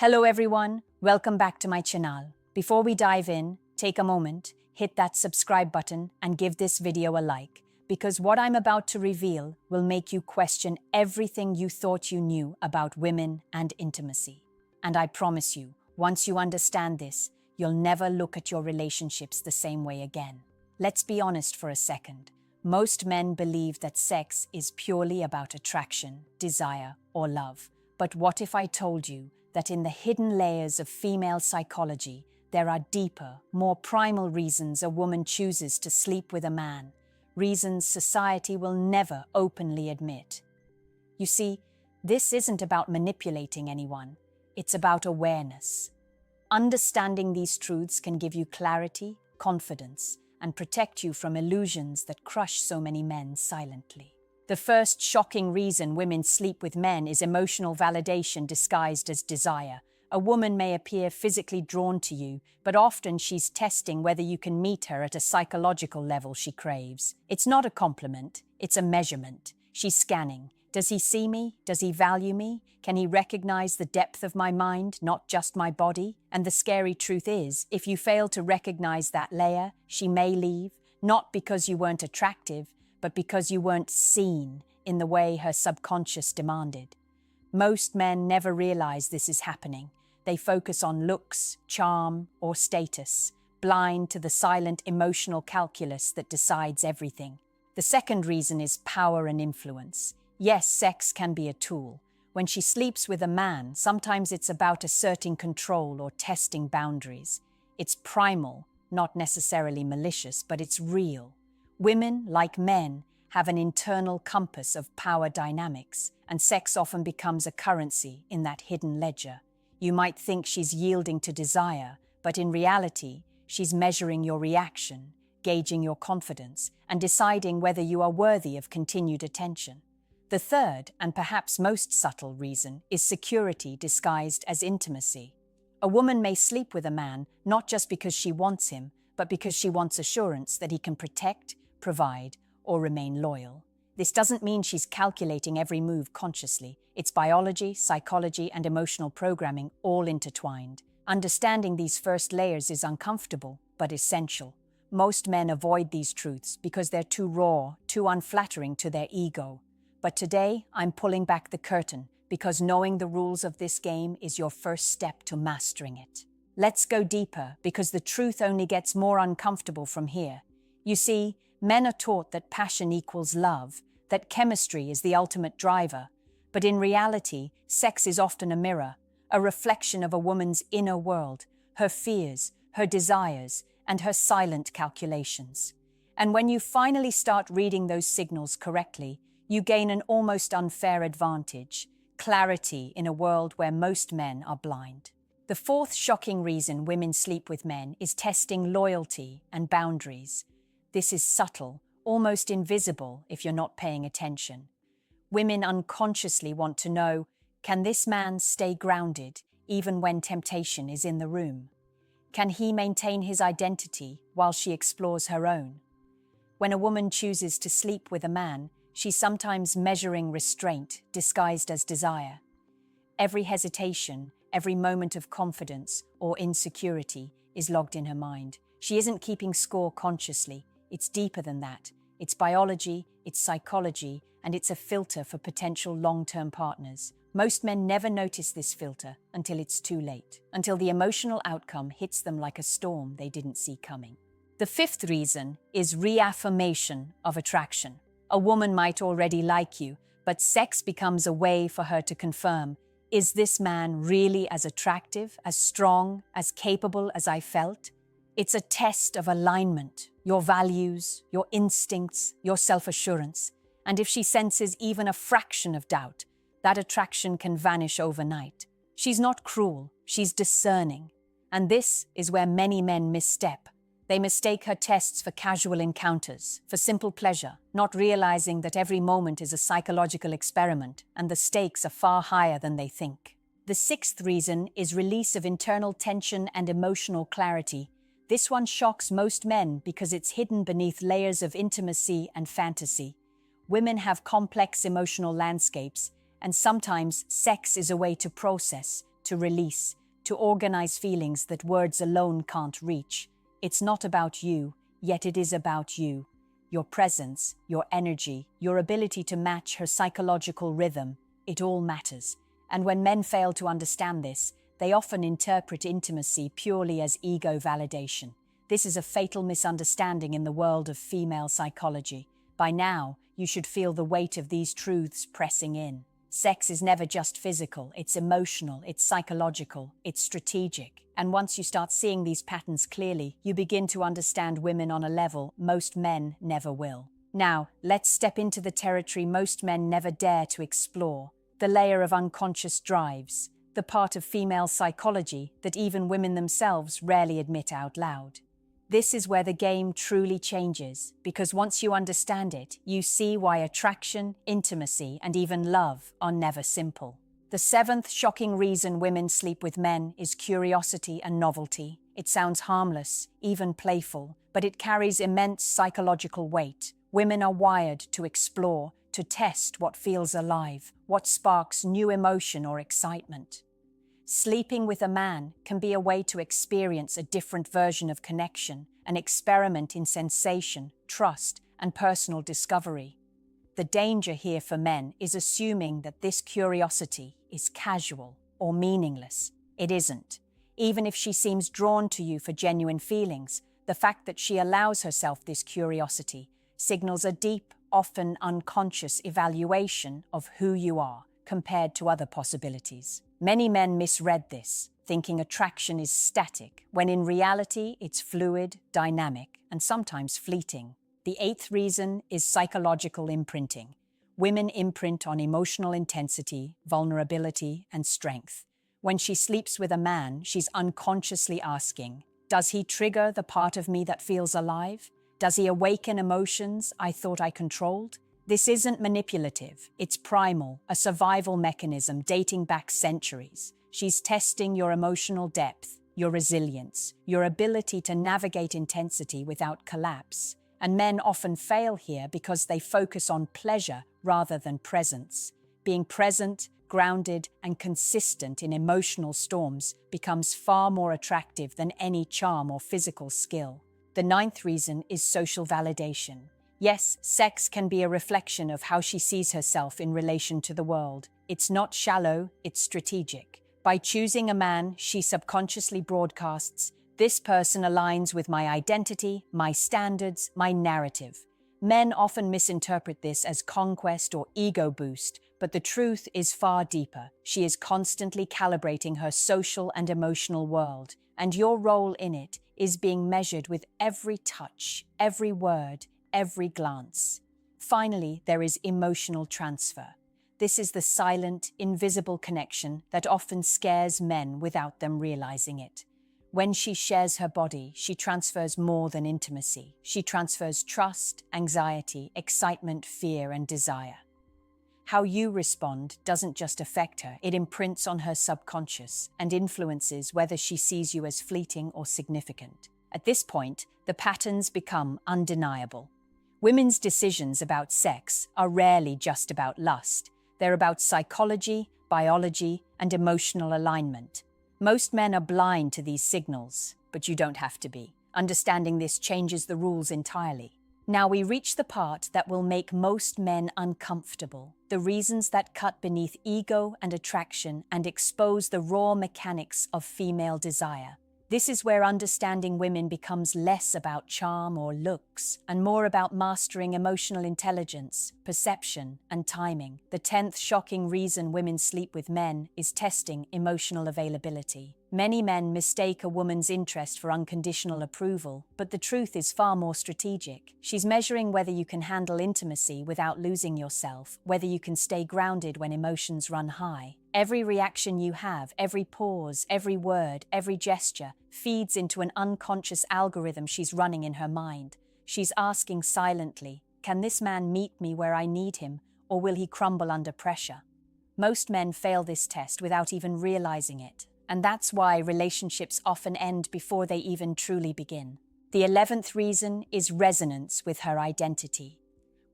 Hello everyone, welcome back to my channel. Before we dive in, take a moment, hit that subscribe button and give this video a like, because what I'm about to reveal will make you question everything you thought you knew about women and intimacy. And I promise you, once you understand this, you'll never look at your relationships the same way again. Let's be honest for a second. Most men believe that sex is purely about attraction, desire, or love. But what if I told you that in the hidden layers of female psychology, there are deeper, more primal reasons a woman chooses to sleep with a man, reasons society will never openly admit? You see, this isn't about manipulating anyone, it's about awareness. Understanding these truths can give you clarity, confidence, and protect you from illusions that crush so many men silently. The first shocking reason women sleep with men is emotional validation disguised as desire. A woman may appear physically drawn to you, but often she's testing whether you can meet her at a psychological level she craves. It's not a compliment, it's a measurement. She's scanning. Does he see me? Does he value me? Can he recognize the depth of my mind, not just my body? And the scary truth is, if you fail to recognize that layer, she may leave, not because you weren't attractive, but because you weren't seen in the way her subconscious demanded. Most men never realize this is happening. They focus on looks, charm, or status, blind to the silent emotional calculus that decides everything. The second reason is power and influence. Yes, sex can be a tool. When she sleeps with a man, sometimes it's about asserting control or testing boundaries. It's primal, not necessarily malicious, but it's real. Women, like men, have an internal compass of power dynamics, and sex often becomes a currency in that hidden ledger. You might think she's yielding to desire, but in reality, she's measuring your reaction, gauging your confidence, and deciding whether you are worthy of continued attention. The third, and perhaps most subtle reason, is security disguised as intimacy. A woman may sleep with a man not just because she wants him, but because she wants assurance that he can protect, provide, or remain loyal. This doesn't mean she's calculating every move consciously. It's biology, psychology, and emotional programming all intertwined. Understanding these first layers is uncomfortable, but essential. Most men avoid these truths because they're too raw, too unflattering to their ego. But today, I'm pulling back the curtain because knowing the rules of this game is your first step to mastering it. Let's go deeper because the truth only gets more uncomfortable from here. You see, men are taught that passion equals love, that chemistry is the ultimate driver. But in reality, sex is often a mirror, a reflection of a woman's inner world, her fears, her desires, and her silent calculations. And when you finally start reading those signals correctly, you gain an almost unfair advantage, clarity in a world where most men are blind. The fourth shocking reason women sleep with men is testing loyalty and boundaries. This is subtle, almost invisible if you're not paying attention. Women unconsciously want to know, can this man stay grounded even when temptation is in the room? Can he maintain his identity while she explores her own? When a woman chooses to sleep with a man, she's sometimes measuring restraint disguised as desire. Every hesitation, every moment of confidence or insecurity is logged in her mind. She isn't keeping score consciously. It's deeper than that. It's biology, it's psychology, and it's a filter for potential long-term partners. Most men never notice this filter until it's too late, until the emotional outcome hits them like a storm they didn't see coming. The fifth reason is reaffirmation of attraction. A woman might already like you, but sex becomes a way for her to confirm, is this man really as attractive, as strong, as capable as I felt? It's a test of alignment, your values, your instincts, your self-assurance. And if she senses even a fraction of doubt, that attraction can vanish overnight. She's not cruel, she's discerning. And this is where many men misstep. They mistake her tests for casual encounters, for simple pleasure, not realizing that every moment is a psychological experiment and the stakes are far higher than they think. The sixth reason is release of internal tension and emotional clarity. This one shocks most men because it's hidden beneath layers of intimacy and fantasy. Women have complex emotional landscapes, and sometimes sex is a way to process, to release, to organize feelings that words alone can't reach. It's not about you, yet it is about you. Your presence, your energy, your ability to match her psychological rhythm, it all matters. And when men fail to understand this, they often interpret intimacy purely as ego validation. This is a fatal misunderstanding in the world of female psychology. By now, you should feel the weight of these truths pressing in. Sex is never just physical, it's emotional, it's psychological, it's strategic. And once you start seeing these patterns clearly, you begin to understand women on a level most men never will. Now, let's step into the territory most men never dare to explore, the layer of unconscious drives, the part of female psychology that even women themselves rarely admit out loud. This is where the game truly changes, because once you understand it, you see why attraction, intimacy, and even love are never simple. The seventh shocking reason women sleep with men is curiosity and novelty. It sounds harmless, even playful, but it carries immense psychological weight. Women are wired to explore, to test what feels alive, what sparks new emotion or excitement. Sleeping with a man can be a way to experience a different version of connection, an experiment in sensation, trust, and personal discovery. The danger here for men is assuming that this curiosity is casual or meaningless. It isn't. Even if she seems drawn to you for genuine feelings, the fact that she allows herself this curiosity signals a deep, often unconscious evaluation of who you are compared to other possibilities. Many men misread this, thinking attraction is static, when in reality it's fluid, dynamic, and sometimes fleeting. The eighth reason is psychological imprinting. Women imprint on emotional intensity, vulnerability, and strength. When she sleeps with a man, she's unconsciously asking, does he trigger the part of me that feels alive? Does he awaken emotions I thought I controlled? This isn't manipulative, it's primal, a survival mechanism dating back centuries. She's testing your emotional depth, your resilience, your ability to navigate intensity without collapse. And men often fail here because they focus on pleasure rather than presence. Being present, grounded, and consistent in emotional storms becomes far more attractive than any charm or physical skill. The ninth reason is social validation. Yes, sex can be a reflection of how she sees herself in relation to the world. It's not shallow, it's strategic. By choosing a man, she subconsciously broadcasts, this person aligns with my identity, my standards, my narrative. Men often misinterpret this as conquest or ego boost, but the truth is far deeper. She is constantly calibrating her social and emotional world, and your role in it is being measured with every touch, every word, every glance. Finally, there is emotional transfer. This is the silent, invisible connection that often scares men without them realizing it. When she shares her body, she transfers more than intimacy. She transfers trust, anxiety, excitement, fear, and desire. How you respond doesn't just affect her, it imprints on her subconscious and influences whether she sees you as fleeting or significant. At this point, the patterns become undeniable. Women's decisions about sex are rarely just about lust. They're about psychology, biology, and emotional alignment. Most men are blind to these signals, but you don't have to be. Understanding this changes the rules entirely. Now we reach the part that will make most men uncomfortable, the reasons that cut beneath ego and attraction and expose the raw mechanics of female desire. This is where understanding women becomes less about charm or looks and more about mastering emotional intelligence, perception, and timing. The 10th shocking reason women sleep with men is testing emotional availability. Many men mistake a woman's interest for unconditional approval, but the truth is far more strategic. She's measuring whether you can handle intimacy without losing yourself, whether you can stay grounded when emotions run high. Every reaction you have, every pause, every word, every gesture, feeds into an unconscious algorithm she's running in her mind. She's asking silently, can this man meet me where I need him, or will he crumble under pressure? Most men fail this test without even realizing it, and that's why relationships often end before they even truly begin. The 11th reason is resonance with her identity.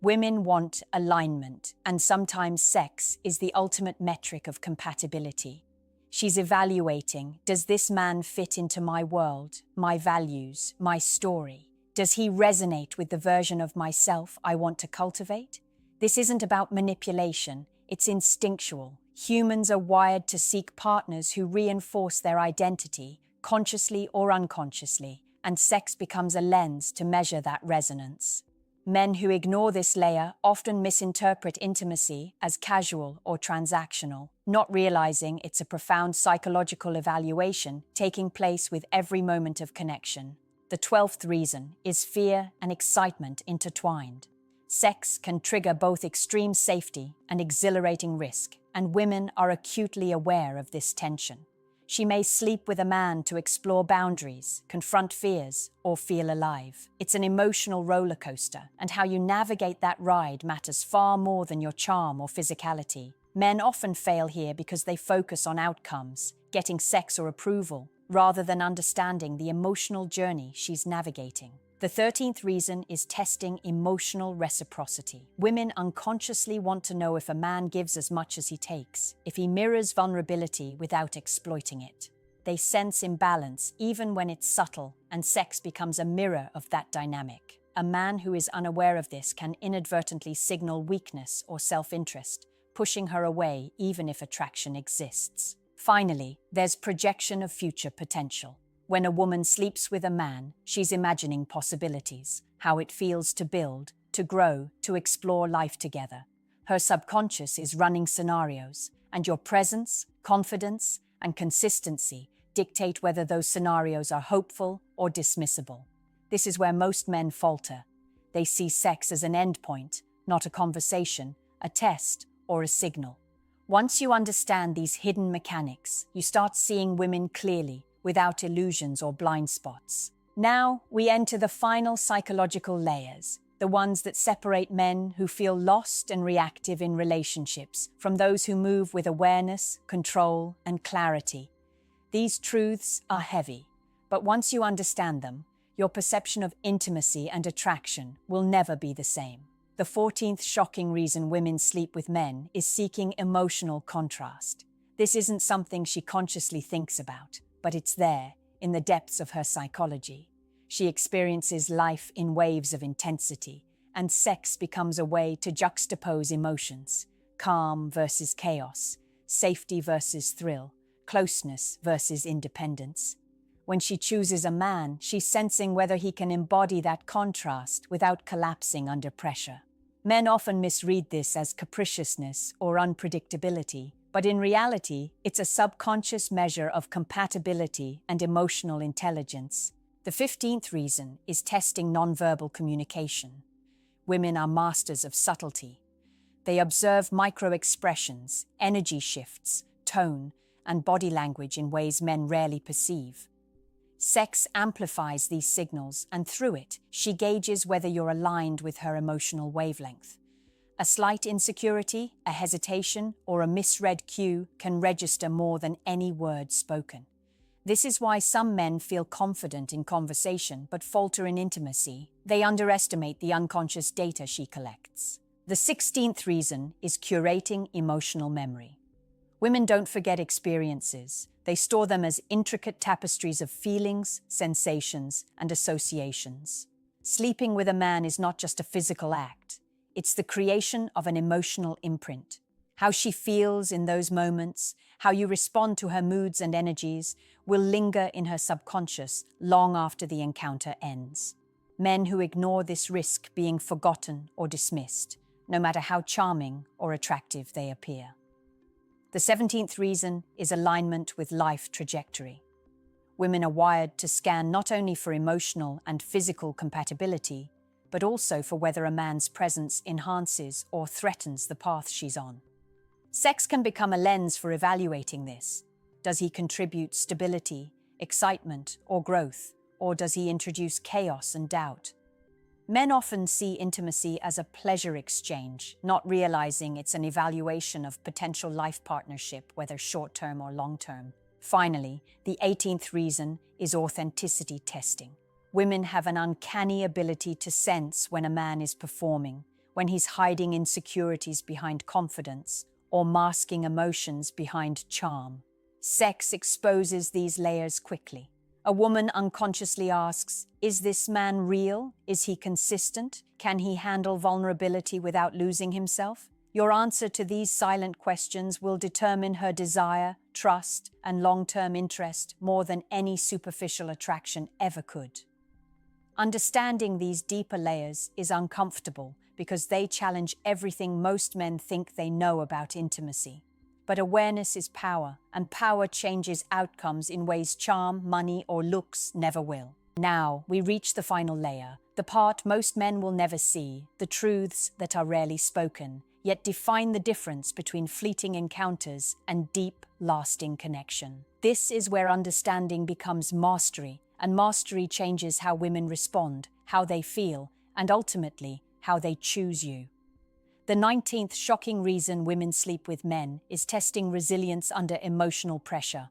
Women want alignment, and sometimes sex is the ultimate metric of compatibility. She's evaluating, does this man fit into my world, my values, my story? Does he resonate with the version of myself I want to cultivate? This isn't about manipulation, it's instinctual. Humans are wired to seek partners who reinforce their identity, consciously or unconsciously, and sex becomes a lens to measure that resonance. Men who ignore this layer often misinterpret intimacy as casual or transactional, not realizing it's a profound psychological evaluation taking place with every moment of connection. The 12th reason is fear and excitement intertwined. Sex can trigger both extreme safety and exhilarating risk, and women are acutely aware of this tension. She may sleep with a man to explore boundaries, confront fears, or feel alive. It's an emotional roller coaster, and how you navigate that ride matters far more than your charm or physicality. Men often fail here because they focus on outcomes, getting sex or approval, rather than understanding the emotional journey she's navigating. The 13th reason is testing emotional reciprocity. Women unconsciously want to know if a man gives as much as he takes, if he mirrors vulnerability without exploiting it. They sense imbalance even when it's subtle, and sex becomes a mirror of that dynamic. A man who is unaware of this can inadvertently signal weakness or self-interest, pushing her away even if attraction exists. Finally, there's projection of future potential. When a woman sleeps with a man, she's imagining possibilities, how it feels to build, to grow, to explore life together. Her subconscious is running scenarios, and your presence, confidence, and consistency dictate whether those scenarios are hopeful or dismissible. This is where most men falter. They see sex as an endpoint, not a conversation, a test, or a signal. Once you understand these hidden mechanics, you start seeing women clearly, without illusions or blind spots. Now, we enter the final psychological layers, the ones that separate men who feel lost and reactive in relationships from those who move with awareness, control, and clarity. These truths are heavy, but once you understand them, your perception of intimacy and attraction will never be the same. The 14th shocking reason women sleep with men is seeking emotional contrast. This isn't something she consciously thinks about, but it's there, in the depths of her psychology. She experiences life in waves of intensity, and sex becomes a way to juxtapose emotions, calm versus chaos, safety versus thrill, closeness versus independence. When she chooses a man, she's sensing whether he can embody that contrast without collapsing under pressure. Men often misread this as capriciousness or unpredictability, but in reality, it's a subconscious measure of compatibility and emotional intelligence. The 15th reason is testing nonverbal communication. Women are masters of subtlety. They observe micro-expressions, energy shifts, tone, and body language in ways men rarely perceive. Sex amplifies these signals, and through it, she gauges whether you're aligned with her emotional wavelength. A slight insecurity, a hesitation, or a misread cue can register more than any word spoken. This is why some men feel confident in conversation but falter in intimacy. They underestimate the unconscious data she collects. The 16th reason is curating emotional memory. Women don't forget experiences. They store them as intricate tapestries of feelings, sensations, and associations. Sleeping with a man is not just a physical act. It's the creation of an emotional imprint. How she feels in those moments, how you respond to her moods and energies, will linger in her subconscious long after the encounter ends. Men who ignore this risk being forgotten or dismissed, no matter how charming or attractive they appear. The 17th reason is alignment with life trajectory. Women are wired to scan not only for emotional and physical compatibility, but also for whether a man's presence enhances or threatens the path she's on. Sex can become a lens for evaluating this. Does he contribute stability, excitement, or growth, or does he introduce chaos and doubt? Men often see intimacy as a pleasure exchange, not realizing it's an evaluation of potential life partnership, whether short-term or long-term. Finally, the 18th reason is authenticity testing. Women have an uncanny ability to sense when a man is performing, when he's hiding insecurities behind confidence, or masking emotions behind charm. Sex exposes these layers quickly. A woman unconsciously asks, is this man real? Is he consistent? Can he handle vulnerability without losing himself? Your answer to these silent questions will determine her desire, trust, and long-term interest more than any superficial attraction ever could. Understanding these deeper layers is uncomfortable because they challenge everything most men think they know about intimacy. But awareness is power, and power changes outcomes in ways charm, money, or looks never will. Now, we reach the final layer, the part most men will never see, the truths that are rarely spoken, yet define the difference between fleeting encounters and deep, lasting connection. This is where understanding becomes mastery, and mastery changes how women respond, how they feel, and ultimately, how they choose you. The 19th shocking reason women sleep with men is testing resilience under emotional pressure.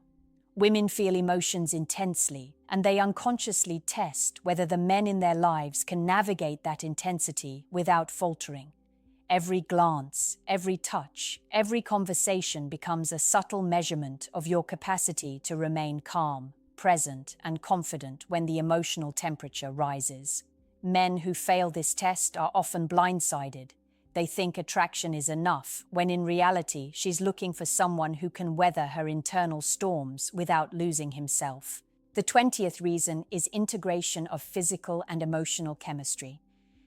Women feel emotions intensely, and they unconsciously test whether the men in their lives can navigate that intensity without faltering. Every glance, every touch, every conversation becomes a subtle measurement of your capacity to remain calm, present, and confident when the emotional temperature rises. Men who fail this test are often blindsided. They think attraction is enough, when in reality she's looking for someone who can weather her internal storms without losing himself. The 20th reason is integration of physical and emotional chemistry.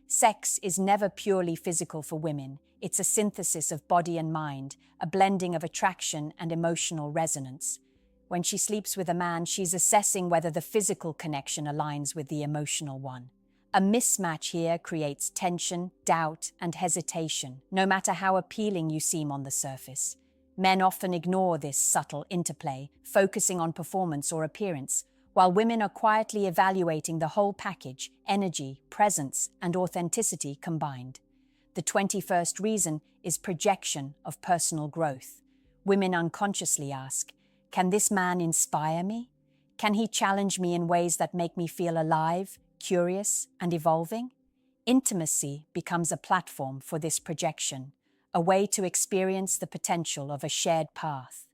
Sex is never purely physical for women. It's a synthesis of body and mind, a blending of attraction and emotional resonance. When she sleeps with a man, she's assessing whether the physical connection aligns with the emotional one. A mismatch here creates tension, doubt, and hesitation, no matter how appealing you seem on the surface. Men often ignore this subtle interplay, focusing on performance or appearance, while women are quietly evaluating the whole package, energy, presence, and authenticity combined. The 21st reason is projection of personal growth. Women unconsciously ask, can this man inspire me? Can he challenge me in ways that make me feel alive, curious, and evolving? Intimacy becomes a platform for this projection, a way to experience the potential of a shared path.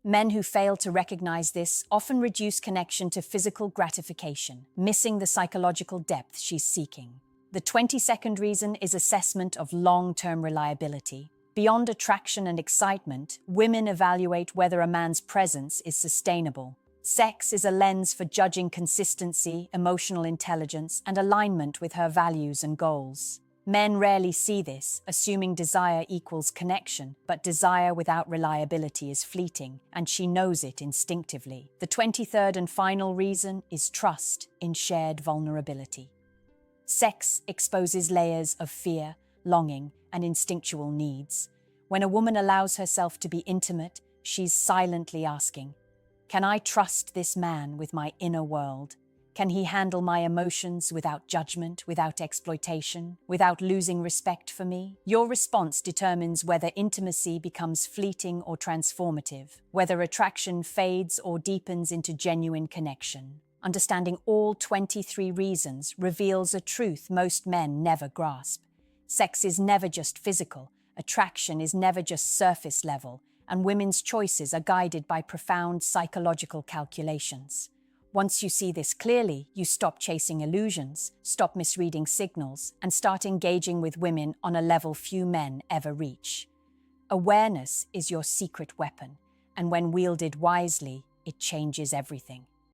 Men who fail to recognize this often reduce connection to physical gratification, missing the psychological depth she's seeking. The 22nd reason is assessment of long-term reliability. Beyond attraction and excitement, women evaluate whether a man's presence is sustainable. Sex is a lens for judging consistency, emotional intelligence, and alignment with her values and goals. Men rarely see this, assuming desire equals connection, but desire without reliability is fleeting, and she knows it instinctively. The 23rd and final reason is trust in shared vulnerability. Sex exposes layers of fear, longing, and instinctual needs. When a woman allows herself to be intimate, she's silently asking, can I trust this man with my inner world? Can he handle my emotions without judgment, without exploitation, without losing respect for me? Your response determines whether intimacy becomes fleeting or transformative, whether attraction fades or deepens into genuine connection. Understanding all 23 reasons reveals a truth most men never grasp. Sex is never just physical, attraction is never just surface level, and women's choices are guided by profound psychological calculations. Once you see this clearly, you stop chasing illusions, stop misreading signals, and start engaging with women on a level few men ever reach. Awareness is your secret weapon, and when wielded wisely, it changes everything.